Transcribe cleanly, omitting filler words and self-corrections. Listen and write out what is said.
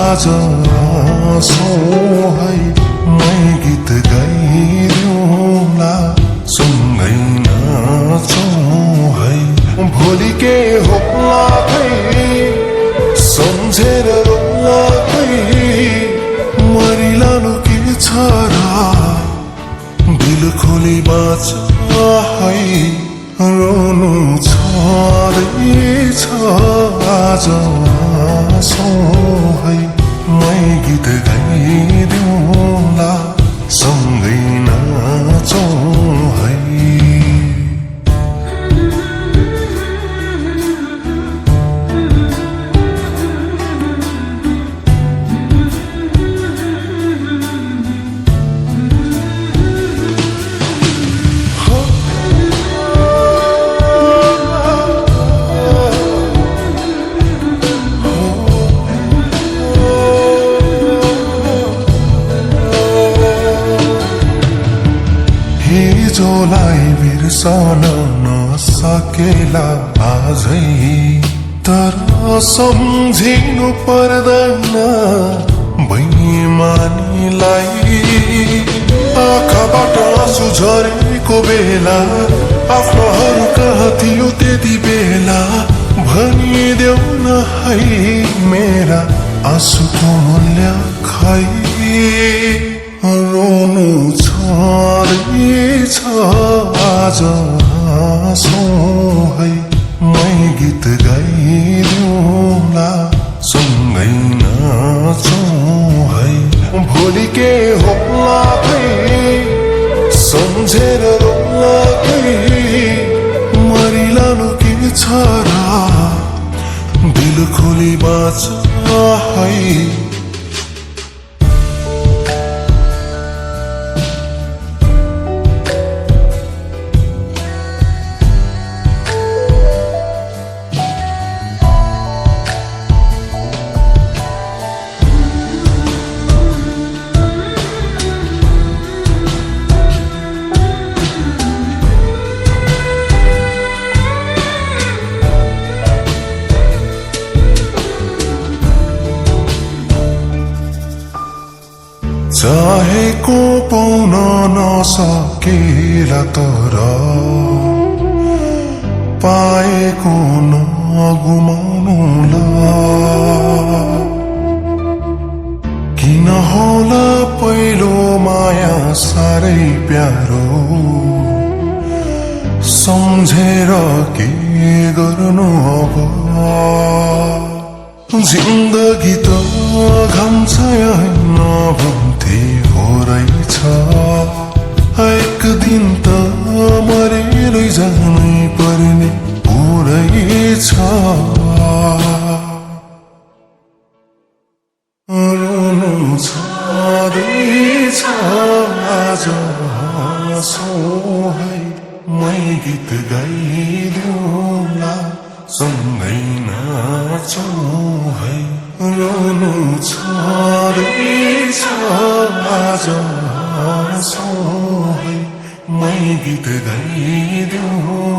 आज आँसौँ है मै गीत गाइदिउँला सँगै नाचौँ है भोलि के होला खै सम्झेर रोला खै मरिलानु के छ र दिल खोली बाँच है रोनु छँदैछ आज आँसौँ है मै गीत गाइदिउँला सँगै नाचौँ है हिजोलाई बिर्सन नसकेला आजै तर सम्झिनु पर्दैन बेइमानीलाई आँखाबाट आँसु झरेको बेला आफ्नोहरू कहाँ थियो त्यति बेला भनिदेऊ न है मेरा आँसुको मूल्य खै रोनु छँदैछ आज आँसौँ है मै गीत गाइदिउँला सँगै नाचौँ है भोलि के होला खै सम्झेर रोला खै मरिलानु के छ र दिल खोली बाँच है चाहेको पाउन नसकेला तर पाएको नगुमाउनुला किन होला पहिलो माया साह्रै प्यारो सम्झेर के गर्नु अब जिन्दगी त घाम छाया भन्थे हो रहेछ एक दिन त मरेरै जानै पर्ने हो रहेछ रोनु छँदैछ आज आँसौँ है मै गीत गाइदिउँला सँगै नाचौँ है रोनु छँदैछ आज आँसौँ है मै गीत गाइदिउँला